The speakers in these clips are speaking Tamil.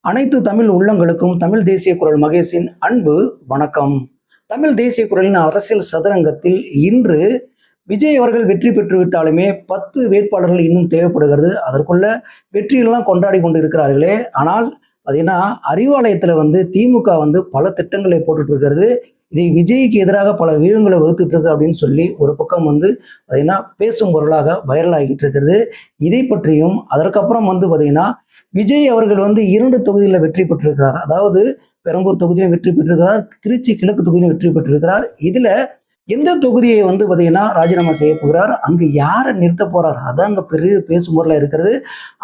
அனைத்து தமிழ் உள்ளங்களுக்கும் தமிழ் தேசிய குரல் மகேஷின் அன்பு வணக்கம். தமிழ் தேசிய குரலின் அரசியல் சதுரங்கத்தில் இன்று விஜய் அவர்கள் வெற்றி பெற்று விட்டாலுமே 10 வேட்பாளர்கள் இன்னும் தேவைப்படுகிறது. அதற்குள்ள வெற்றியெல்லாம் கொண்டாடி கொண்டு இருக்கிறார்களே. ஆனால் பார்த்தீங்கன்னா அறிவாலயத்தில் திமுக பல திட்டங்களை போட்டுட்டு இருக்கிறது. இதை விஜய்க்கு எதிராக பல வியூகங்களை வகுத்துட்டு இருக்கு அப்படின்னு சொல்லி ஒரு பக்கம் பார்த்தீங்கன்னா பேசும் பொருளாக வைரல் ஆகிட்டு இருக்கிறது. இதை பற்றியும் அதற்கப்புறம் பார்த்தீங்கன்னா விஜய் அவர்கள் 2 தொகுதியில் வெற்றி பெற்றிருக்கிறார். அதாவது பெரம்பூர் தொகுதியிலும் வெற்றி பெற்றிருக்கிறார், திருச்சி கிழக்கு தொகுதியிலும் வெற்றி பெற்றிருக்கிறார். இதுல எந்த தொகுதியை பார்த்தீங்கன்னா ராஜினாமா செய்ய போகிறார், அங்கு யாரை நிறுத்த போறார், அதான் அங்க பெரிய பேசும் பொருளா இருக்கிறது.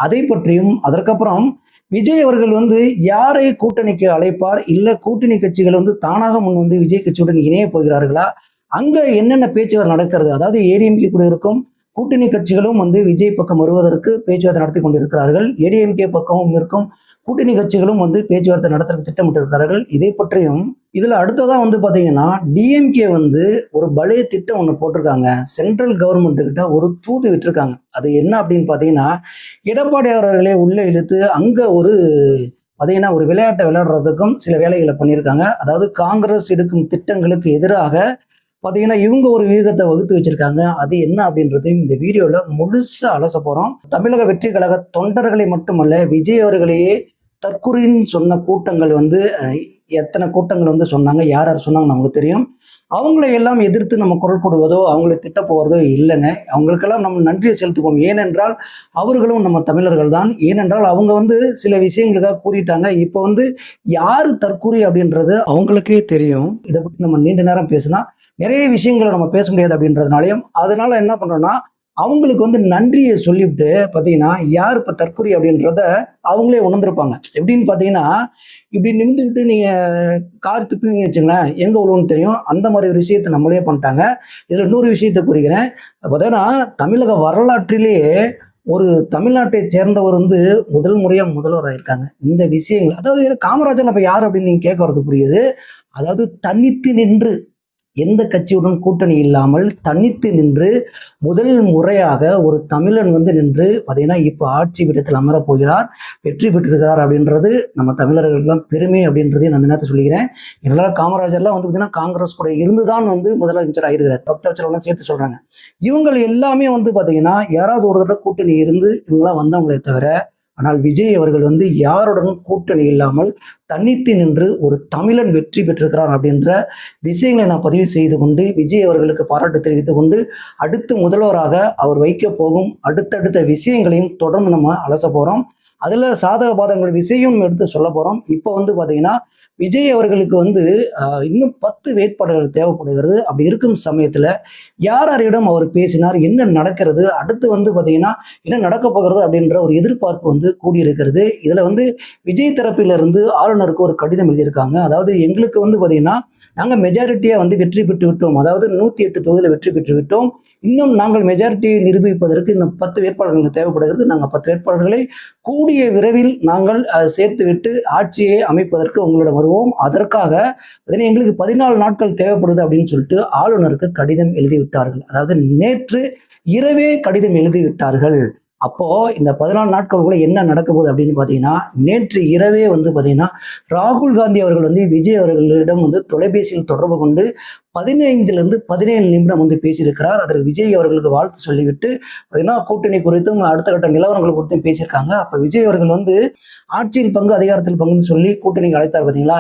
அதை பற்றியும் அதற்கப்புறம் விஜய் அவர்கள் யாரை கூட்டணிக்கு அழைப்பார், இல்ல கூட்டணி கட்சிகள் தானாக முன் விஜய் கட்சியுடன் இணைய போகிறார்களா, அங்க என்னென்ன பேச்சுவார்த்தை நடக்கிறது, அதாவது ஏடிஎம்கே கூட இருக்கும் கூட்டணி கட்சிகளும் விஜய் பக்கம் வருவதற்கு பேச்சுவார்த்தை நடத்தி கொண்டிருக்கிறார்கள். ஏடிஎம்கே பக்கமும் இருக்கும் கூட்டணி கட்சிகளும் பேச்சுவார்த்தை நடத்துறதுக்கு திட்டமிட்டிருக்கிறார்கள். இதை பற்றியும் இதுல அடுத்ததான் பாத்தீங்கன்னா டிஎம்கே ஒரு பழைய திட்டம் ஒன்று போட்டிருக்காங்க. சென்ட்ரல் கவர்மெண்ட் கிட்ட ஒரு தூது விட்டுருக்காங்க. அது என்ன அப்படின்னு பாத்தீங்கன்னா, எடப்பாடி அவர்களே உள்ள இழுத்து அங்க ஒரு பார்த்தீங்கன்னா ஒரு விளையாட்டை விளையாடுறதுக்கும் சில வேலைகளை பண்ணியிருக்காங்க. அதாவது காங்கிரஸ் எடுக்கும் திட்டங்களுக்கு எதிராக பார்த்தீங்கன்னா இவங்க ஒரு வியூகத்தை வகுத்து வச்சிருக்காங்க. அது என்ன அப்படின்றதையும் இந்த வீடியோல முழுசா அலச போறோம். தமிழக வெற்றி கழக தொண்டர்களை மட்டுமல்ல, விஜய் அவர்களையே தற்குறின்னு சொன்ன கூட்டங்கள் எத்தனை கூட்டங்கள் சொன்னாங்க, யார் யார் சொன்னாங்க நமக்கு தெரியும். அவங்களை எல்லாம் எதிர்த்து நம்ம குரல் போடுவதோ அவங்களை திட்ட போவதோ இல்லைங்க. அவங்களுக்கெல்லாம் நம்ம நன்றியை செலுத்துவோம். ஏனென்றால் அவர்களும் நம்ம தமிழர்கள் தான். ஏனென்றால் அவங்க சில விஷயங்களுக்காக கூறிட்டாங்க. இப்போ யாரு தற்கூறி அப்படின்றது அவங்களுக்கே தெரியும். இதை பற்றி நம்ம நீண்ட நேரம் பேசினா நிறைய விஷயங்களை நம்ம பேச முடியாது அப்படின்றதுனாலையும் அதனால என்ன பண்றோம்னா அவங்களுக்கு நன்றியை சொல்லிவிட்டு பார்த்தீங்கன்னா யார் இப்போ தற்கொலை அப்படின்றத அவங்களே உணர்ந்திருப்பாங்க. எப்படின்னு பார்த்தீங்கன்னா, இப்படி நிமிந்துக்கிட்டு நீங்கள் கார் துப்பினீங்க வச்சுங்களேன், எங்கே விழுவுன்னு தெரியும். அந்த மாதிரி ஒரு விஷயத்தை நம்மளே பண்ணிட்டாங்க. இதில் இன்னொரு விஷயத்தை குறிக்கிறேன். பார்த்தீங்கன்னா தமிழக வரலாற்றிலேயே ஒரு தமிழ்நாட்டை சேர்ந்தவர் முதல் முறையாக முதல்வர் ஆயிருக்காங்க. இந்த விஷயங்கள் அதாவது காமராஜர் அப்போ யார் அப்படின்னு நீங்கள் கேட்க வரது புரியுது. அதாவது தனித்து நின்று எந்த கட்சியுடன் கூட்டணி இல்லாமல் தனித்து நின்று முதல் முறையாக ஒரு தமிழன் நின்று பார்த்தீங்கன்னா இப்போ ஆட்சி பீடத்தில் அமரப் போகிறார், வெற்றி பெற்றிருக்கிறார் அப்படின்றது நம்ம தமிழர்களுக்கெல்லாம் பெருமை அப்படின்றதையும் நான் அந்த நேரத்தை சொல்லிக்கிறேன். இதனால காமராஜர்லாம் பார்த்தீங்கன்னா காங்கிரஸ் கூட இருந்துதான் முதலமைச்சர் ஆயிருக்கிறார். பக்தவச்சலாம் சேர்த்து சொல்றாங்க. இவங்க எல்லாமே பார்த்தீங்கன்னா யாராவது ஒரு தடவை கூட்டணி இருந்து இவங்களாம் வந்தவங்களே தவிர, ஆனால் விஜய் அவர்கள் யாருடனும் கூட்டணி இல்லாமல் தனித்து நின்று ஒரு தமிழன் வெற்றி பெற்றிருக்கிறார் அப்படின்ற விஷயங்களை நான் பதிவு செய்து கொண்டு விஜய் அவர்களுக்கு பாராட்டு தெரிவித்துக் கொண்டு அடுத்து முதல்வராக அவர் வைக்க போகும் அடுத்தடுத்த விஷயங்களையும் தொடர்ந்து நம்ம அலச போறோம். அதுல சாதக பாதங்கள் விஷயம் எடுத்து சொல்ல போறோம். இப்போ பார்த்தீங்கன்னா விஜய் அவர்களுக்கு இன்னும் 10 வேட்பாளர்கள் தேவைப்படுகிறது. அப்படி இருக்கும் சமயத்துல யார் யாரிடம் அவர் பேசினார், என்ன நடக்கிறது, அடுத்து பார்த்தீங்கன்னா என்ன நடக்க போகிறது அப்படின்ற ஒரு எதிர்பார்ப்பு கூடியிருக்கிறது. இதுல விஜய் தரப்பிலிருந்து ஆளுநருக்கு ஒரு கடிதம் எழுதியிருக்காங்க. அதாவது எங்களுக்கு பார்த்தீங்கன்னா நாங்கள் மெஜாரிட்டியாக வெற்றி பெற்று விட்டோம். அதாவது 108 தொகுதியில் வெற்றி பெற்று விட்டோம். இன்னும் நாங்கள் மெஜாரிட்டியை நிரூபிப்பதற்கு இன்னும் 10 வேட்பாளர்கள் தேவைப்படுகிறது. நாங்கள் 10 வேட்பாளர்களை கூடிய விரைவில் நாங்கள் சேர்த்து விட்டு ஆட்சியை அமைப்பதற்கு உங்களோட வருவோம். அதற்காக எங்களுக்கு 14 நாட்கள் தேவைப்படுது அப்படின்னு சொல்லிட்டு ஆளுநருக்கு கடிதம் எழுதிவிட்டார்கள். அதாவது நேற்று இரவே கடிதம் எழுதிவிட்டார்கள். அப்போ இந்த 14 நாட்களுக்குள்ள என்ன நடக்க போகுது அப்படின்னு பார்த்தீங்கன்னா, நேற்று இரவே பார்த்தீங்கன்னா ராகுல் காந்தி அவர்கள் விஜய் அவர்களிடம் தொலைபேசியில் தொடர்பு கொண்டு 15லிருந்து 17 நிமிடம் பேசியிருக்கிறார். அதற்கு விஜய் அவர்களுக்கு வாழ்த்து சொல்லிவிட்டு பார்த்தீங்கன்னா கூட்டணி குறித்தும் அடுத்த கட்ட நிலவரங்கள் குறித்தும் பேசியிருக்காங்க. அப்போ விஜய் அவர்கள் ஆட்சியில் பங்கு அதிகாரத்தில் பங்குன்னு சொல்லி கூட்டணிக்கு அழைத்தார். பார்த்தீங்களா,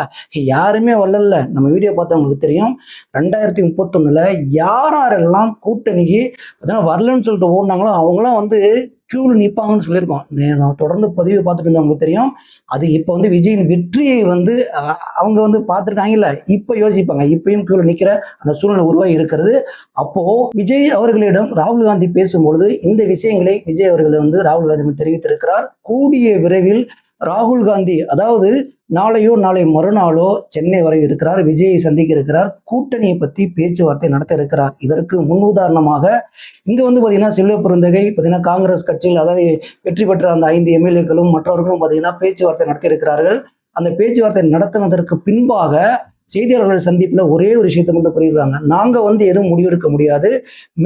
யாருமே வரல. நம்ம வீடியோ பார்த்தவங்களுக்கு தெரியும். 2031 யாரெல்லாம் கூட்டணிக்கு வரலன்னு சொல்லிட்டு ஓடினாங்களோ அவங்களாம் கியூவில் நிற்பாங்கன்னு சொல்லியிருக்கோம். நான் தொடர்ந்து பதிவு பார்த்துட்டு இருந்தவங்களுக்கு தெரியும். அது இப்போ விஜயின் வெற்றியை அவங்க பார்த்துருக்காங்கல்ல, இப்போ யோசிப்பாங்க. இப்பயும் கியூவில் நிற்கிற அந்த சூழ்நிலை உருவாகி இருக்கிறது. அப்போ விஜய் அவர்களிடம் ராகுல் காந்தி பேசும்பொழுது இந்த விஷயங்களை விஜய் அவர்கள் ராகுல் காந்தி தெரிவித்திருக்கிறார். கூடிய விரைவில் ராகுல் காந்தி அதாவது நாளையோ நாளை மறுநாளோ சென்னை வரை இருக்கிறார். விஜயை சந்திக்க இருக்கிறார். கூட்டணியை பற்றி பேச்சுவார்த்தை நடத்த இருக்கிறார். இதற்கு முன்னுதாரணமாக இங்க பார்த்தீங்கன்னா செல்வ பெருந்தகை பார்த்தீங்கன்னா காங்கிரஸ் கட்சியில் அதாவது வெற்றி பெற்ற அந்த 5 எம்எல்ஏக்களும் மற்றவர்களும் பார்த்தீங்கன்னா பேச்சுவார்த்தை நடத்தி இருக்கிறார்கள். அந்த பேச்சுவார்த்தை நடத்தினதற்கு பின்பாக செய்தியாளர்கள் சந்திப்பில் ஒரே ஒரு விஷயத்தை மட்டும் கூறியிருக்காங்க, நாங்கள் வந்து எதுவும் முடிவெடுக்க முடியாது,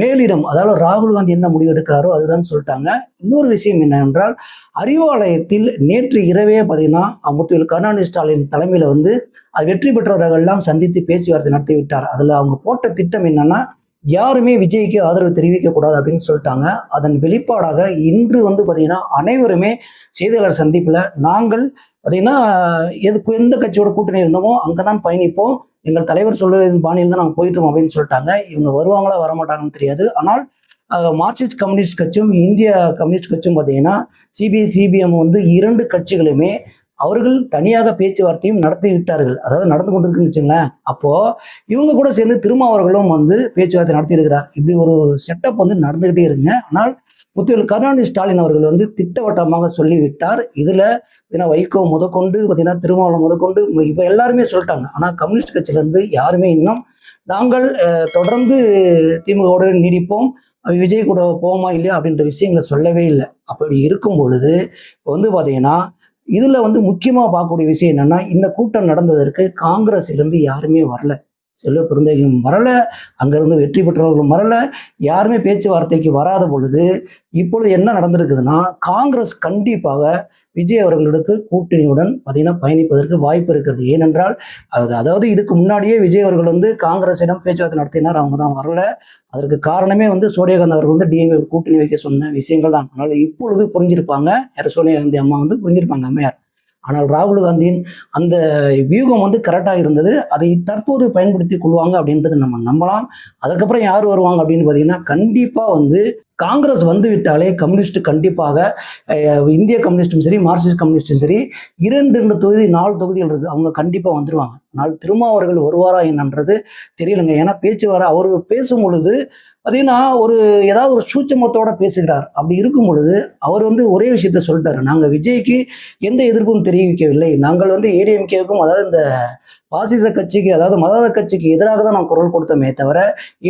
மேலிடம் அதாவது ராகுல் காந்தி என்ன முடிவெடுக்கிறாரோ அதுதான் சொல்லிட்டாங்க. இன்னொரு விஷயம் என்னவென்றால், அறிவாலயத்தில் நேற்று இரவே பார்த்தீங்கன்னா முத்துவேல் கருணாநிதி ஸ்டாலின் தலைமையில் வந்து அது வெற்றி பெற்றவர்கள்லாம் சந்தித்து பேச்சுவார்த்தை நடத்தி விட்டார். அதில் அவங்க போட்ட திட்டம் என்னன்னா, யாருமே விஜய்க்கு ஆதரவு தெரிவிக்க கூடாது அப்படின்னு சொல்லிட்டாங்க. அதன் வெளிப்பாடாக இன்று வந்து பார்த்தீங்கன்னா அனைவருமே செய்தியாளர் சந்திப்பில் நாங்கள் பார்த்தீங்கன்னா எந்த கட்சியோட கூட்டணி இருந்தோமோ அங்கே தான் பயணிப்போம், எங்கள் தலைவர் சொல்ல பாணியில் தான் நாங்கள் போயிட்டோம் அப்படின்னு சொல்லிட்டாங்க. இவங்க வருவாங்களா வரமாட்டாங்கன்னு தெரியாது. ஆனால் மார்க்சிஸ்ட் கம்யூனிஸ்ட் கட்சியும் இந்திய கம்யூனிஸ்ட் கட்சியும் பார்த்தீங்கன்னா சிபிஎம் வந்து 2 கட்சிகளுமே அவர்கள் தனியாக பேச்சுவார்த்தையும் நடத்தி விட்டார்கள். அதாவது நடந்து கொண்டிருக்குன்னு வச்சுங்களேன். அப்போ இவங்க கூட சேர்ந்து திருமாவர்களும் வந்து பேச்சுவார்த்தை நடத்தி இருக்கிறார். இப்படி ஒரு செட்டப் வந்து நடந்துகிட்டே இருக்குங்க. ஆனால் முத்துவேல் கருணாநிதி ஸ்டாலின் அவர்கள் வந்து திட்டவட்டமாக சொல்லிவிட்டார். இதுல வைகோ முதற்கொண்டு பார்த்தீங்கன்னா திருமாவளவன் முதற்கொண்டு இப்போ எல்லாருமே சொல்லிட்டாங்க. ஆனால் கம்யூனிஸ்ட் கட்சியிலேருந்து யாருமே இன்னும் நாங்கள் தொடர்ந்து திமுகவோடு நீடிப்போம், விஜய் கூட போமா இல்லையா அப்படின்ற விஷயங்களை சொல்லவே இல்லை. அப்படி இருக்கும் பொழுது இப்போ வந்து பார்த்தீங்கன்னா இதுல வந்து முக்கியமா பார்க்கக்கூடிய விஷயம் என்னன்னா, இந்த கூட்டம் நடந்ததற்கு காங்கிரஸ்லேருந்து யாருமே வரல, செல்வ பெருந்தகையும் வரல, அங்கிருந்து வெற்றி பெற்றவர்களும் வரல, யாருமே பேச்சுவார்த்தைக்கு வராத பொழுது இப்பொழுது என்ன நடந்திருக்குதுன்னா, காங்கிரஸ் கண்டிப்பாக விஜய் அவர்களுக்கு கூட்டணியுடன் பார்த்தீங்கன்னா பயணிப்பதற்கு வாய்ப்பு இருக்கிறது. ஏனென்றால் அதாவது இதுக்கு முன்னாடியே விஜய் அவர்கள் வந்து காங்கிரஸிடம் பேச்சுவார்த்தை நடத்தினார், அவங்க தான் வரல. அதற்கு காரணமே வந்து சோனியாகாந்தி அவர்கள் வந்து டிஎம்கே கூட்டணி வைக்க சொன்ன விஷயங்கள் தான். அதனால இப்பொழுது புரிஞ்சிருப்பாங்க, யார் சோனியாகாந்தி அம்மா வந்து புரிஞ்சிருப்பாங்க அம்மையார். ஆனால் ராகுல் காந்தியின் அந்த வியூகம் வந்து கரெக்டாக இருந்தது. அதை தற்போது பயன்படுத்தி கொள்வாங்க அப்படின்றது நம்ம நம்பலாம். அதுக்கப்புறம் யார் வருவாங்க அப்படின்னு பார்த்தீங்கன்னா, கண்டிப்பாக வந்து காங்கிரஸ் வந்து விட்டாலே கம்யூனிஸ்ட் கண்டிப்பாக இந்திய கம்யூனிஸ்டும் சரி மார்க்சிஸ்ட் கம்யூனிஸ்டும் சரி 2 தொகுதி 4 தொகுதிகள் இருக்குது, அவங்க கண்டிப்பாக வந்துடுவாங்க. ஆனால் திருமாவர்கள் வருவாரா என்னன்றது தெரியலைங்க. ஏன்னா அவர் பேசும் பொழுது பார்த்தீங்கன்னா ஏதாவது ஒரு சூட்சமத்தோட பேசுகிறார். அப்படி இருக்கும் பொழுது அவர் வந்து ஒரே விஷயத்த சொல்லிட்டாரு, நாங்கள் விஜய்க்கு எந்த எதிர்ப்பும் தெரிவிக்கவில்லை, நாங்கள் வந்து ஏடிஎம்கேவுக்கும் அதாவது இந்த பாசிச கட்சிக்கு அதாவது மதவாத கட்சிக்கு எதிராக தான் நான் குரல் கொடுத்தோமே தவிர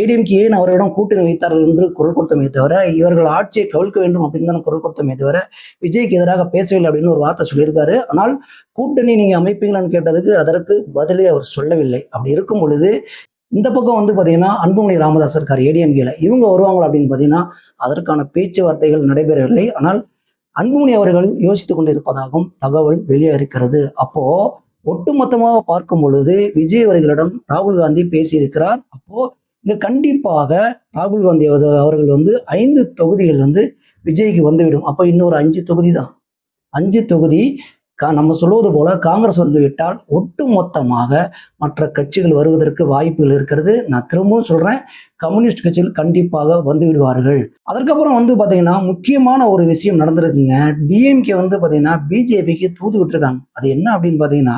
ஏடிஎம்கே ஏன் அவர்களிடம் கூட்டணி வைத்தார்கள் என்று குரல் கொடுத்தோமே தவிர இவர்கள் ஆட்சியை கவிழ்க்க வேண்டும் அப்படின்னு தான் குரல் கொடுத்தோமே தவிர விஜய்க்கு எதிராக பேசவில்லை அப்படின்னு ஒரு வார்த்தை சொல்லியிருக்காரு. ஆனால் கூட்டணி நீங்க அமைப்பீங்களான்னு கேட்டதுக்கு அதற்கு பதிலே அவர் சொல்லவில்லை. அப்படி இருக்கும் பொழுது இந்த பக்கம் வந்து பார்த்தீங்கன்னா அன்புமணி ராமதாஸ் இருக்கார் ஏடிஎம்கேல, இவங்க வருவாங்களா அப்படின்னு பார்த்தீங்கன்னா அதற்கான பேச்சுவார்த்தைகள் நடைபெறவில்லை. ஆனால் அன்புமணி அவர்கள் யோசித்துக் கொண்டு இருப்பதாகவும் தகவல் வெளியே இருக்கிறது. அப்போ ஒட்டுமொத்தமாக பார்க்கும் பொழுது விஜய் அவர்களிடம் ராகுல் காந்தி பேசியிருக்கிறார். அப்போ இங்க கண்டிப்பாக ராகுல் காந்தி அவர்கள் வந்து 5 தொகுதிகள் வந்து விஜய்க்கு வந்துவிடும். அப்போ இன்னொரு 5 தொகுதி தான், 5 தொகுதி நம்ம சொல்வது போல காங்கிரஸ் வந்து விட்டால் ஒட்டுமொத்தமாக மற்ற கட்சிகள் வருவதற்கு வாய்ப்புகள் இருக்கிறது. நான் திரும்பவும் சொல்றேன், கம்யூனிஸ்ட் கட்சிகள் கண்டிப்பாக வந்து விடுவார்கள். அதற்கப்புறம் வந்து பாத்தீங்கன்னா முக்கியமான ஒரு விஷயம் நடந்திருக்குங்க. டிஎம்கே வந்து பாத்தீங்கன்னா பிஜேபிக்கு தூது விட்டுருக்காங்க. அது என்ன அப்படின்னு பாத்தீங்கன்னா,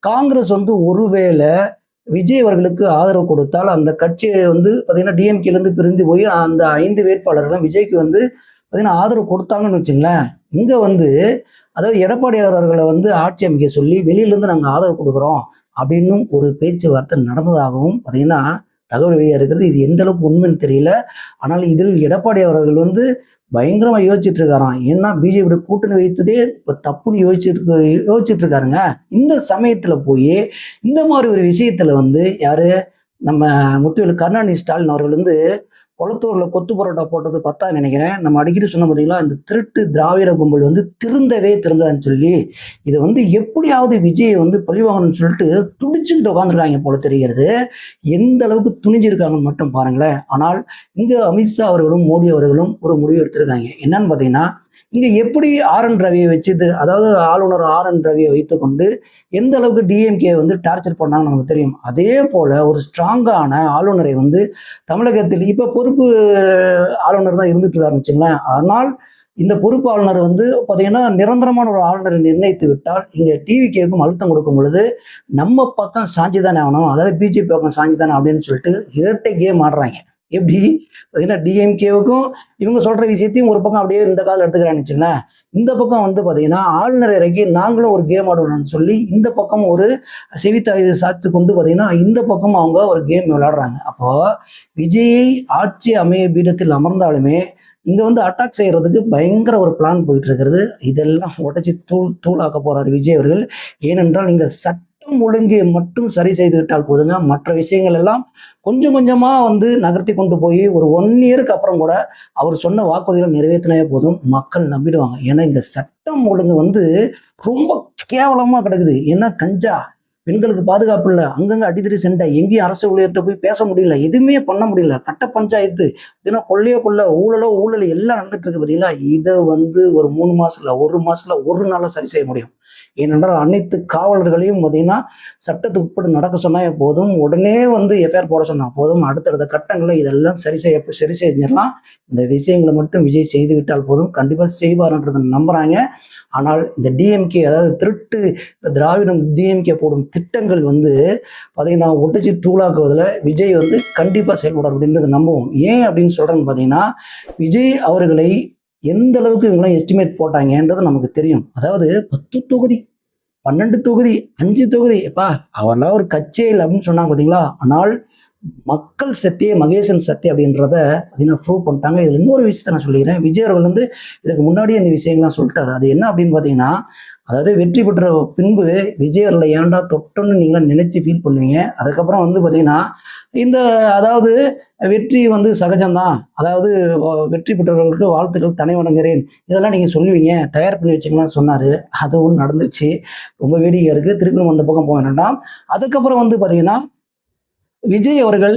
காங்கிரஸ் வந்து ஒருவேளை விஜய் அவர்களுக்கு ஆதரவு கொடுத்தால் அந்த கட்சியை வந்து பாத்தீங்கன்னா டிஎம்கேல இருந்து பிரிந்து போய் அந்த 5 வேட்பாளர்களும் விஜய்க்கு வந்து பாத்தீங்கன்னா ஆதரவு கொடுத்தாங்கன்னு வச்சுங்களேன். இங்க வந்து அதாவது எடப்பாடி அவர்களை வந்து ஆட்சி அமைக்க சொல்லி வெளியிலேருந்து நாங்கள் ஆதரவு கொடுக்குறோம் அப்படின்னு ஒரு பேச்சுவார்த்தை நடந்ததாகவும் பார்த்தீங்கன்னா தகவல் வெளியாக இருக்கிறது. இது எந்த அளவுக்கு உண்மைன்னு தெரியல. ஆனால் இதில் எடப்பாடி அவர்கள் வந்து பயங்கரமா யோசிச்சுட்டு இருக்காராம். ஏன்னா பிஜேபி கூட்டணி வைத்ததே இப்போ தப்புன்னு யோசிச்சுட்டு இருக்காருங்க. இந்த சமயத்துல போய் இந்த மாதிரி ஒரு விஷயத்துல வந்து யாரு நம்ம முத்துவேல் கருணாநிதி ஸ்டாலின் அவர்கள் வந்து கொளத்தூர்ல கொத்து பரோட்டா போட்டது பத்தா நினைக்கிறேன். நம்ம அடிக்கடி சொன்ன பார்த்தீங்களா, இந்த திருட்டு திராவிட கும்பல் வந்து திருந்தான்னு சொல்லி இதை வந்து எப்படியாவது விஜய் வந்து பழிவாங்கணும்னு சொல்லிட்டு துடிச்சுக்கிட்டு உட்காந்துருக்காங்க போல தெரிகிறது. எந்த அளவுக்கு துணிஞ்சிருக்காங்கன்னு மட்டும் பாருங்களேன். ஆனால் இங்க அமித்ஷா அவர்களும் மோடி அவர்களும் ஒரு முடிவு எடுத்திருக்காங்க. என்னன்னு பார்த்தீங்கன்னா, இங்க எப்படி RN ரவியை வச்சுட்டு அதாவது ஆளுநர் RN ரவியை வைத்துக்கொண்டு எந்த அளவுக்கு டிஎம்கே வந்து டார்ச்சர் பண்ணாங்கன்னு நமக்கு தெரியும். அதே போல ஒரு ஸ்ட்ராங்கான ஆளுநரை வந்து தமிழகத்தில் இப்ப பொறுப்பு ஆளுநர் தான் இருந்துட்டு இருக்காருன்னு வச்சுங்களேன். ஆனால் இந்த பொறுப்பு ஆளுநர் வந்து பார்த்தீங்கன்னா நிரந்தரமான ஒரு ஆளுநரை நிர்ணயித்து விட்டால் இங்க டிவிகேக்கும் அழுத்தம் கொடுக்கும் பொழுது நம்ம பக்கம் சாஞ்சுதானே ஆகணும், அதாவது பிஜேபி பக்கம் சாஞ்சுதானே அப்படின்னு சொல்லிட்டு இரட்டை கேம் ஆடுறாங்க. எப்படி பார்த்தீங்கன்னா டிஎம்கேவுக்கும் இவங்க சொல்ற விஷயத்தையும் ஒரு பக்கம் அப்படியே இந்த காலம் எடுத்துக்கிறான்னு வச்சுங்களேன். இந்த பக்கம் வந்து பார்த்தீங்கன்னா ஆளுநர் இறக்கி நாங்களும் ஒரு கேம் ஆடுவோம்னு சொல்லி இந்த பக்கம் ஒரு செவித்தாய் சாத்து கொண்டு பார்த்தீங்கன்னா இந்த பக்கம் அவங்க ஒரு கேம் விளையாடுறாங்க. அப்போ விஜயை ஆட்சி அமைய பீடத்தில் அமர்ந்தாலுமே இங்க வந்து அட்டாக் செய்யறதுக்கு பயங்கர ஒரு பிளான் போயிட்டு இருக்கிறது. இதெல்லாம் உடச்சி தூளாக்க போறாரு விஜய் அவர்கள். ஏனென்றால் இங்க சட்ட ஒழுங்கை மட்டும் சரி செய்து விட்டால் போதுங்க. மற்ற விஷயங்கள் எல்லாம் கொஞ்சம் கொஞ்சமா வந்து நகர்த்தி கொண்டு போய் ஒரு 1 இயருக்கு அப்புறம் கூட அவர் சொன்ன வாக்குறுதிகளை நிறைவேற்றினாலே போதும், மக்கள் நம்பிடுவாங்க. ஏன்னா இங்க சட்டம் ஒழுங்கு வந்து ரொம்ப கேவலமா கிடக்குது. ஏன்னா கஞ்சா, பெண்களுக்கு பாதுகாப்பு இல்ல, அங்கங்க அடிதடி சண்டை, எங்கேயும் அரசு ஊழியர்கிட்ட போய் பேச முடியல, எதுவுமே பண்ண முடியல, கட்ட பஞ்சாயத்து, ஏன்னா கொள்ளையோ கொள்ள, ஊழலோ ஊழல் எல்லாம் நடந்துட்டு இருக்கு பார்த்தீங்களா. இதை வந்து ஒரு 3 மாசத்துல, 1 மாசத்துல, 1 நாள்ல சரி செய்ய முடியும். ஏனென்றால் அனைத்து காவலர்களையும் பார்த்தீங்கன்னா சட்டத்துக்கு உட்பட்டு நடக்க சொன்னா போதும், உடனே வந்து எஃப்ஐஆர் போட சொன்னா போதும், அடுத்தடுத்த கட்டங்களில் இதெல்லாம் சரி செஞ்சிடலாம். இந்த விஷயங்களை மட்டும் விஜய் செய்து விட்டால் போதும், கண்டிப்பா செய்வார்ன்றதை நம்புறாங்க. ஆனால் இந்த டிஎம்கே, அதாவது திருட்டு திராவிடம் டிஎம்கே போடும் திட்டங்கள் வந்து பார்த்தீங்கன்னா ஒட்டிச்சு தூளாக்குவதில் விஜய் வந்து கண்டிப்பாக செயல்படார் அப்படின்றத நம்புவோம். ஏன் அப்படின்னு சொல்கிறேன்னு பார்த்தீங்கன்னா, விஜய் அவர்களை எந்த அளவுக்கு இவங்களாம் எஸ்டிமேட் போட்டாங்கன்றது நமக்கு தெரியும். அதாவது 10 தொகுதி, 12 தொகுதி, 5 தொகுதி, எப்பா அவெல்லாம் ஒரு கட்சியே இல்லை அப்படின்னு சொன்னாங்க பார்த்தீங்களா. ஆனால் மக்கள் சக்தியே மகேசன் சக்தி அப்படின்றத பார்த்தீங்கன்னா ப்ரூவ் பண்ணிட்டாங்க. இதில் இன்னொரு விஷயத்த நான் சொல்லிக்கிறேன். விஜய் அவர்கள் வந்து இதுக்கு முன்னாடியே இந்த விஷயங்கள்லாம் சொல்லிட்டாரு. அது என்ன அப்படின்னு பார்த்தீங்கன்னா, அதாவது வெற்றி பெற்ற பின்பு விஜய் அவர்களை ஏன்டா தொட்டோன்னு நீங்களாம் நினைச்சு ஃபீல் பண்ணுவீங்க. அதுக்கப்புறம் வந்து பார்த்தீங்கன்னா இந்த அதாவது வெற்றி வந்து சகஜம்தான், அதாவது வெற்றி பெற்றவர்களுக்கு வாழ்த்துக்கள் தனி வணங்குகிறேன், இதெல்லாம் நீங்கள் சொல்லுவீங்க, தயார் பண்ணி வச்சுக்கலாம்னு சொன்னார். அதுவும் நடந்துச்சு. ரொம்ப வேடிக்கையாக இருக்குது. திருப்பி அந்த பக்கம் போக வேண்டாம். அதுக்கப்புறம் வந்து பார்த்தீங்கன்னா விஜய் அவர்கள்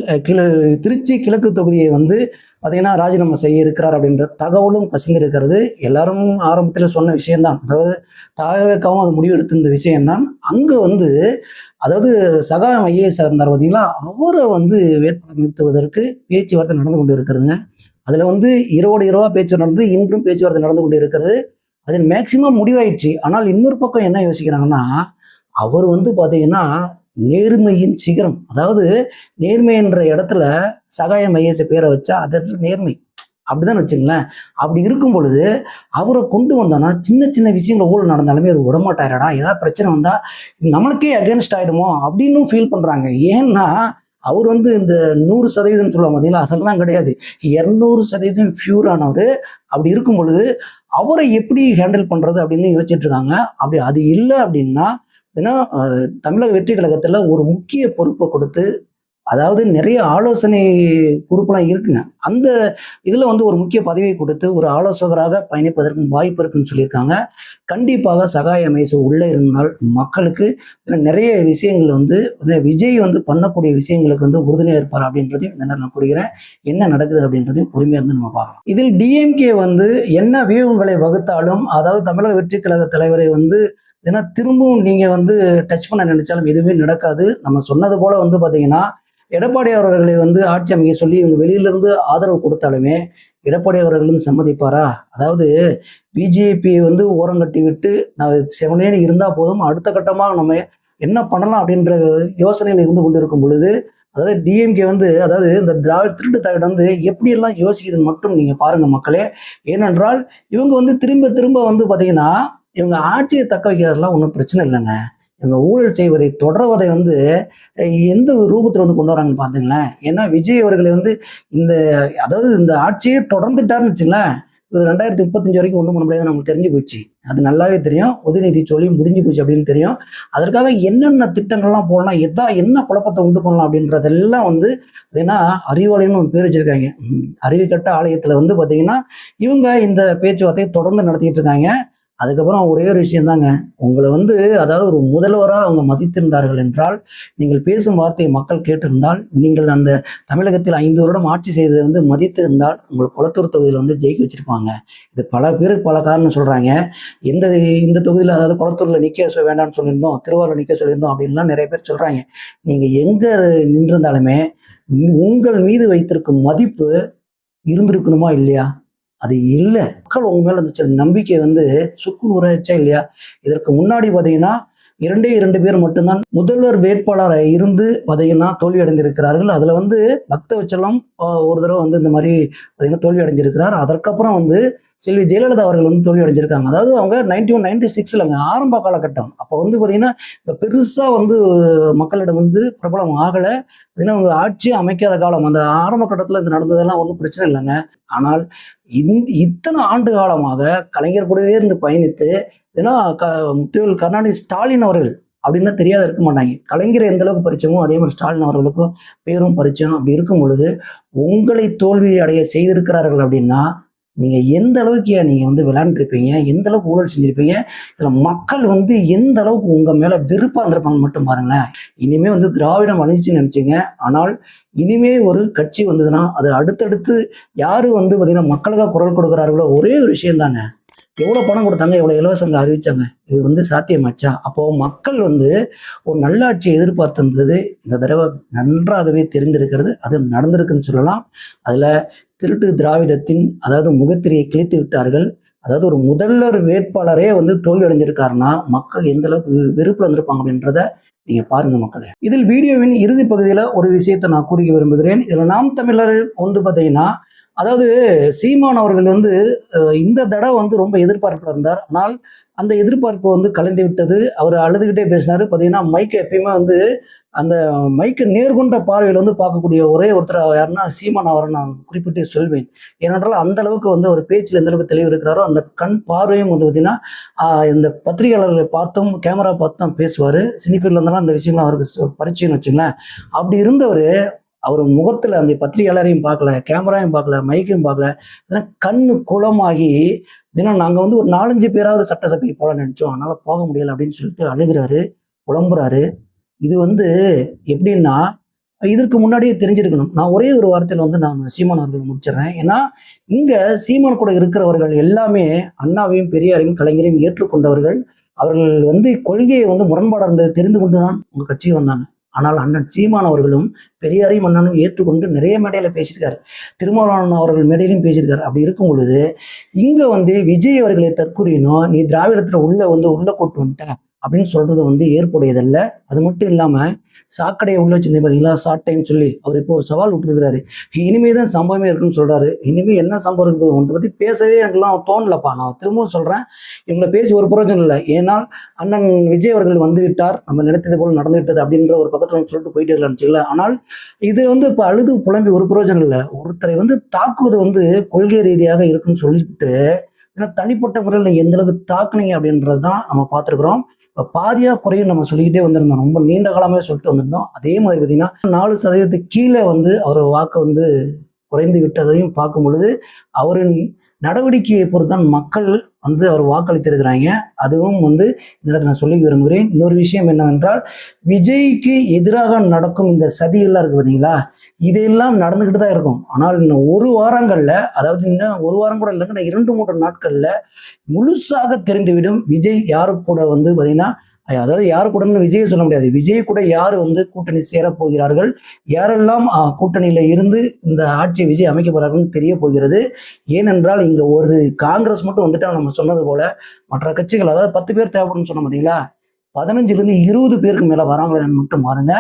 திருச்சி கிழக்கு தொகுதியை வந்து பார்த்தீங்கன்னா ராஜினாமா செய்ய இருக்கிறார் அப்படின்ற தகவலும் கசிந்திருக்கிறது. எல்லாரும் ஆரம்பத்தில் சொன்ன விஷயம்தான், அதாவது தாவேக்காவும் அது முடிவு எடுத்திருந்த விஷயம்தான். அங்கு வந்து அதாவது சகா ஐஏஎஸ் இருந்தார் பார்த்தீங்களா, அவரை வந்து வேட்பாளர் நிறுத்துவதற்கு பேச்சுவார்த்தை நடந்து கொண்டு இருக்கிறதுங்க. அதில் வந்து இரவா பேச்சு நடந்து இன்றும் பேச்சுவார்த்தை நடந்து கொண்டு இருக்கிறது. அதில் மேக்சிமம் முடிவாயிடுச்சு. ஆனால் இன்னொரு பக்கம் என்ன யோசிக்கிறாங்கன்னா, அவர் வந்து பார்த்தீங்கன்னா நேர்மையின் சிகரம், அதாவது நேர்மை என்ற இடத்துல சகாய மையச பேரை வச்சா அது இடத்துல நேர்மை அப்படிதான் வச்சுங்களேன். அப்படி இருக்கும் பொழுது அவரை கொண்டு வந்தோன்னா சின்ன சின்ன விஷயங்கள் ஊழல் நடந்தாலுமே அவர் விடமாட்டாரடா, ஏதாவது பிரச்சனை வந்தா நம்மளுக்கே அகேன்ஸ்ட் ஆயிடுமோ அப்படின்னு ஃபீல் பண்றாங்க. ஏன்னா அவர் வந்து இந்த 100% சொல்ல பார்த்தீங்களா, அதெல்லாம் கிடையாது, 200% பியூர் ஆனவர். அப்படி இருக்கும் பொழுது அவரை எப்படி ஹேண்டில் பண்றது அப்படின்னு யோசிச்சுட்டு இருக்காங்க. அப்படி அது இல்லை அப்படின்னா, ஏன்னா தமிழக வெற்றி கழகத்துல ஒரு முக்கிய பொறுப்பை கொடுத்து, அதாவது நிறைய ஆலோசனை குரூப்லாம் இருக்குங்க. அந்த இதுல வந்து ஒரு முக்கிய பதவியை கொடுத்து ஒரு ஆலோசகராக பயணிப்பதற்கு வாய்ப்பு இருக்குன்னு சொல்லியிருக்காங்க. கண்டிப்பாக சகாய மைசு உள்ளே இருந்தால் மக்களுக்கு நிறைய விஷயங்கள் வந்து விஜய் வந்து பண்ணக்கூடிய விஷயங்களுக்கு வந்து உறுதுணையாக இருப்பார் அப்படின்றதையும் இந்த நேரம் நான் கூறுகிறேன். என்ன நடக்குது அப்படின்றதையும் பொறுமையாக இருந்து நம்ம பார்க்கலாம். இதில் டிஎம்கே வந்து என்ன வியூகங்களை வகுத்தாலும், அதாவது தமிழக வெற்றி கழக தலைவரை வந்து ஏன்னா திரும்பவும் நீங்க வந்து டச் பண்ண நினைச்சாலும் எதுவுமே நடக்காது. நம்ம சொன்னது போல வந்து பாத்தீங்கன்னா எடப்பாடி அவர்களை வந்து ஆட்சி அமைக்க சொல்லி இவங்க வெளியிலிருந்து ஆதரவு கொடுத்தாலுமே எடப்பாடி அவர்களும் சம்மதிப்பாரா? அதாவது பிஜேபி வந்து ஓரங்கட்டி விட்டு நான் செவனேன்னு இருந்தா போதும், அடுத்த கட்டமாக நம்ம என்ன பண்ணலாம் அப்படின்ற யோசனையில் இருந்து கொண்டு இருக்கும் பொழுது, அதாவது டிஎம்கே வந்து அதாவது இந்த திருட்டு தாயிடம் வந்து எப்படி எல்லாம் யோசிக்குதுன்னு மட்டும் நீங்க பாருங்க மக்களே. ஏனென்றால் இவங்க வந்து திரும்ப திரும்ப வந்து பாத்தீங்கன்னா இவங்க ஆட்சியை தக்க வைக்கிறதெல்லாம் ஒன்றும் பிரச்சனை இல்லைங்க. இவங்க ஊழல் செய்வதை தொடர்வதை வந்து எந்த ரூபத்தில் வந்து கொண்டு வராங்கன்னு பார்த்தீங்களேன். ஏன்னா விஜய் அவர்களை வந்து இந்த அதாவது இந்த ஆட்சியே தொடர்ந்துட்டாருன்னு வச்சுங்களேன், இது 2035 வரைக்கும் ஒன்றும் பண்ண முடியாது நமக்கு தெரிஞ்சு போச்சு. அது நல்லாவே தெரியும். உதயநிதி சொல்லி முடிஞ்சு போச்சு அப்படின்னு தெரியும். அதற்காக என்னென்ன திட்டங்கள்லாம் போடலாம், என்ன குழப்பத்தை உண்டு பண்ணலாம் அப்படின்றதெல்லாம் வந்து ஏன்னா அறிவாலயம்னு ஒரு பேர் வச்சிருக்காங்க. அறிவுக்கட்ட ஆலயத்தில் வந்து பார்த்தீங்கன்னா இவங்க இந்த பேச்சுவார்த்தையை தொடர்ந்து நடத்திட்டு இருக்காங்க. அதுக்கப்புறம் ஒரே ஒரு விஷயம் தாங்க, உங்களை வந்து அதாவது ஒரு முதல்வராக அவங்க மதித்திருந்தார்கள் என்றால், நீங்கள் பேசும் வார்த்தையை மக்கள் கேட்டிருந்தால், நீங்கள் அந்த தமிழகத்தில் 5 வருடம் ஆட்சி செய்ததை வந்து மதித்திருந்தால் உங்கள் குளத்தூர் தொகுதியில் வந்து ஜெயிக்க வச்சிருப்பாங்க. இது பல பேருக்கு பல காரணம் சொல்றாங்க. இந்த தொகுதியில் அதாவது குளத்தூர்ல நிற்க வேண்டாம்னு சொல்லியிருந்தோம், திருவாரூர் நிற்க சொல்லியிருந்தோம் அப்படின்லாம் நிறைய பேர் சொல்றாங்க. நீங்க எங்க நின்றிருந்தாலுமே உங்கள் மீது வைத்திருக்கும் மதிப்பு இருந்திருக்கணுமா இல்லையா? அது இல்லை. மக்கள் உங்க மேல இருந்துச்சு நம்பிக்கை வந்து சுக்கு நூறாச்சா இல்லையா? இதற்கு முன்னாடி பார்த்தீங்கன்னா 2 பேர் மட்டும்தான் முதல்வர் வேட்பாளராக இருந்து பார்த்தீங்கன்னா தோல்வி அடைந்திருக்கிறார்கள். அதுல வந்து பக்தவச்சலம் ஒரு தடவை வந்து இந்த மாதிரி பார்த்தீங்கன்னா தோல்வி அடைஞ்சிருக்கிறார். அதற்கப்புறம் வந்து செல்வி ஜெயலலிதா அவர்கள் வந்து தோல்வி அடைஞ்சிருக்காங்க. அதாவது அவங்க 91, 96லங்க ஆரம்ப காலகட்டம். அப்போ வந்து பார்த்தீங்கன்னா இப்போ பெருசா வந்து மக்களிடம் வந்து பிரபலம் ஆகலை. அவங்க ஆட்சி அமைக்காத காலம். அந்த ஆரம்ப கட்டத்தில் இது நடந்ததெல்லாம் ஒன்றும் பிரச்சனை இல்லைங்க. ஆனால் இத்தனை ஆண்டு காலமாக கலைஞர் கூடவே இருந்து பயணித்து ஏன்னா முத்துவேல் கருணாநிதி ஸ்டாலின் அவர்கள் அப்படின்னு தெரியாத இருக்க மாட்டாங்க. கலைஞரை எந்த அளவுக்கு பரிச்சயமோ அதே மாதிரி ஸ்டாலின் அவர்களுக்கும் பேரும் பரிச்சயம். அப்படி இருக்கும் பொழுது உங்களை தோல்வி அடைய செய்திருக்கிறார்கள் அப்படின்னா நீங்க எந்த அளவுக்கு நீங்க வந்து விளையாண்டுருப்பீங்க, எந்த அளவுக்கு ஊழல் செஞ்சிருப்பீங்க, இதுல மக்கள் வந்து எந்த அளவுக்கு உங்க மேல வெறுப்பா இருந்திருப்பாங்க மட்டும் பாருங்களேன். இனிமே வந்து திராவிடம் அழிஞ்சுன்னு நினைச்சீங்க. ஆனால் இனிமே ஒரு கட்சி வந்ததுன்னா அது அடுத்தடுத்து யாரு வந்து பாத்தீங்கன்னா மக்களுக்காக குரல் கொடுக்குறார்களோ ஒரே ஒரு விஷயம் தாங்க. எவ்வளவு பணம் கொடுத்தாங்க, எவ்வளவு இலவசங்கள் அறிவிச்சாங்க, இது வந்து சாத்தியமாச்சா? அப்போ மக்கள் வந்து ஒரு நல்லாட்சியை எதிர்பார்த்திருந்தது இந்த தடவை நன்றாகவே தெரிந்திருக்கிறது. அது நடந்திருக்குன்னு சொல்லலாம். அதுல திருட்டு திராவிடத்தின் அதாவது முகத்திரையை கிழித்து விட்டார்கள். அதாவது ஒரு முதல்வர் வேட்பாளரே வந்து தோல்வி அடைஞ்சிருக்காருன்னா மக்கள் எந்த அளவுக்கு வெறுப்புல வந்திருப்பாங்க அப்படின்றத நீங்க பாருங்க மக்களே. இதில் வீடியோவின் இறுதி பகுதியில ஒரு விஷயத்தை நான் கூறிக்க விரும்புகிறேன். இதுல நாம் தமிழர் வந்து பாத்தீங்கன்னா அதாவது சீமான் அவர்கள் வந்து இந்த தடவை வந்து ரொம்ப எதிர்பார்ப்புல இருந்தார். ஆனால் அந்த எதிர்பார்ப்பு வந்து கலைந்து விட்டது. அவர் அழுதுகிட்டே பேசினாரு. பார்த்தீங்கன்னா மைக்கை எப்பயுமே வந்து அந்த மைக்கை நேர்கொண்ட பார்வையில் வந்து பார்க்கக்கூடிய ஒரே ஒருத்தர் யாருன்னா சீமான் அவரை நான் குறிப்பிட்டு சொல்வேன். ஏனென்றால் அந்த அளவுக்கு வந்து அவர் பேச்சில் எந்த அளவுக்கு தெளிவு இருக்கிறாரோ அந்த கண் பார்வையும் வந்து பார்த்தீங்கன்னா இந்த பத்திரிகையாளர்களை பார்த்தும் கேமரா பார்த்தும் பேசுவார். சினிப்பில் இருந்தாலும் அந்த விஷயங்கள்லாம் அவருக்கு பரிச்சயம்னு வச்சுங்களேன். அப்படி இருந்தவர் அவர் முகத்துல அந்த பத்திரிகையாளரையும் பார்க்கல, கேமராவையும் பார்க்கல, மைக்கையும் பார்க்கல, கண்ணு குளமாகி தினம் நாங்க வந்து ஒரு 4-5 பேராவது சட்டசபைக்கு போகலான்னு நினைச்சோம், அதனால போக முடியல அப்படின்னு சொல்லிட்டு அழுகிறாரு, புலம்புறாரு. இது வந்து எப்படின்னா இதற்கு முன்னாடியே தெரிஞ்சிருக்கணும். நான் ஒரே ஒரு வாரத்தில் வந்து நான் சீமான் அவர்கள் முடிச்சிடுறேன். ஏன்னா இங்க சீமான் கூட இருக்கிறவர்கள் எல்லாமே அண்ணாவையும் பெரியாரையும் கலைஞரையும் ஏற்றுக்கொண்டவர்கள். அவர்கள் வந்து கொள்கையை வந்து முரண்பாடாக இருந்தது தெரிந்து கொண்டுதான் உங்க கட்சிக்கு வந்தாங்க. ஆனால் அண்ணன் சீமான் அவர்களும் பெரியாரையும் அண்ணனும் ஏற்றுக்கொண்டு நிறைய மேடையில பேசியிருக்காரு. திருமாவளவன் அவர்கள் மேடையிலும் பேசியிருக்காரு. அப்படி இருக்கும் பொழுது இங்க வந்து விஜய் அவர்களை தற்கூறினோ நீ திராவிடத்துல உள்ள கூட்டு வந்துட்ட அப்படின்னு சொல்றது வந்து ஏற்புடையதல்ல. அது மட்டும் இல்லாம சாக்கடையை உள்ள வச்சிருந்தேன் பார்த்தீங்களா, சாட்டைன்னு சொல்லி அவர் இப்போ ஒரு சவால் விட்டுருக்கிறாரு. இனிமே தான் சம்பவமே இருக்குன்னு சொல்றாரு. இனிமே என்ன சம்பவம் இருக்குது ஒன்றை பத்தி பேசவே எனக்குலாம் தோணலப்பா. நான் திரும்பவும் சொல்றேன், இவங்களை பேசி ஒரு பிரயோஜனம் இல்லை. ஏன்னால் அண்ணன் விஜய் அவர்கள் வந்து விட்டார், நம்ம நினைத்தது போல நடந்து விட்டது அப்படின்ற ஒரு பக்கத்துல சொல்லிட்டு போயிட்டே இருக்கலாம்னு. ஆனால் இது வந்து இப்ப அழுது புலம்பி ஒரு பிரயோஜனம் இல்லை. ஒருத்தரை வந்து தாக்குவது வந்து கொள்கை ரீதியாக இருக்குன்னு சொல்லிட்டு ஏன்னா தனிப்பட்ட முறையில் எந்த அளவுக்கு தாக்குனீங்க அப்படின்றது தான் நம்ம பார்த்துருக்குறோம். இப்போ பாதியா குறையும் நம்ம சொல்லிக்கிட்டே வந்திருந்தோம். ரொம்ப நீண்ட காலமே சொல்லிட்டு வந்திருந்தோம். அதே மாதிரி பார்த்தீங்கன்னா 4% கீழே வந்து அவர் வாக்கு வந்து குறைந்து விட்டதையும் பார்க்கும் பொழுது அவரின் நடவடிக்கையை பொறுத்தான் மக்கள் வந்து அவர் வாக்களித்திருக்கிறாங்க. அதுவும் வந்து இந்த இடத்துல நான் சொல்லி விரும்புகிறேன். இன்னொரு விஷயம் என்னவென்றால் விஜய்க்கு எதிராக நடக்கும் இந்த சதியெல்லாம் இருக்கு பார்த்தீங்களா, இதெல்லாம் நடந்துக்கிட்டு தான் இருக்கும். ஆனால் இன்னும் ஒரு வாரங்கள்ல, அதாவது இன்னும் ஒரு வாரம் கூட இல்லைங்க, 2-3 நாட்கள்ல முழுசாக தெரிந்துவிடும் விஜய் யாரு கூட வந்து பார்த்தீங்கன்னா அதாவது யாரு கூடன்னு விஜயை சொல்ல முடியாது. விஜய் கூட யார் வந்து கூட்டணி சேரப் போகிறார்கள், யாரெல்லாம் கூட்டணியில இருந்து இந்த ஆட்சியை விஜய் அமைக்க போறார்கள்னு தெரிய போகிறது. ஏனென்றால் இங்க ஒரு காங்கிரஸ் மட்டும் வந்துட்டா நம்ம சொன்னது போல மற்ற கட்சிகள் அதாவது 10 பேர் தேவைப்படும்னு சொன்ன பார்த்தீங்களா, 15 20 பேருக்கு மேல வராங்களான்னு மட்டும் பாருங்க.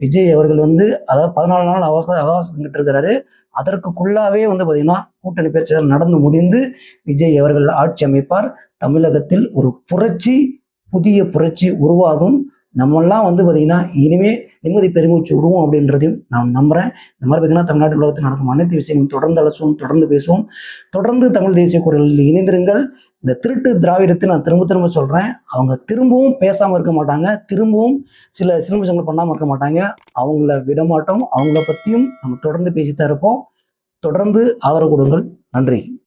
விஜய் அவர்கள் வந்து அதாவது 14 நாள் அவகாசம் கிட்ட இருக்கிறாரு. அதற்குள்ளாவே வந்து பாத்தீங்கன்னா கூட்டணி பேச்சுகள் நடந்து முடிந்து விஜய் அவர்கள் ஆட்சி அமைப்பார். தமிழகத்தில் ஒரு புதிய புரட்சி உருவாகும். நம்மெல்லாம் வந்து பார்த்தீங்கன்னா இனிமே நிம்மதி பெருமூச்சு விடுவோம் அப்படின்றதையும் நான் நம்புறேன். இந்த மாதிரி பார்த்தீங்கன்னா தமிழ்நாட்டு உலகத்தில் நடக்கும் அனைத்து விஷயங்களும் தொடர்ந்து அலசுவோம், தொடர்ந்து பேசுவோம். தொடர்ந்து தமிழ் தேசிய குரலில் இணைந்திருங்கள். இந்த திருட்டு திராவிடத்தை நான் திரும்ப சொல்றேன். அவங்க திரும்பவும் பேசாம இருக்க மாட்டாங்க, திரும்பவும் சில சிலம்பசங்களை பண்ணாம இருக்க மாட்டாங்க. அவங்கள விடமாட்டோம். அவங்கள பத்தியும் நம்ம தொடர்ந்து பேசித்தான் இருப்போம். தொடர்ந்து ஆதரவு கொடுங்கள். நன்றி.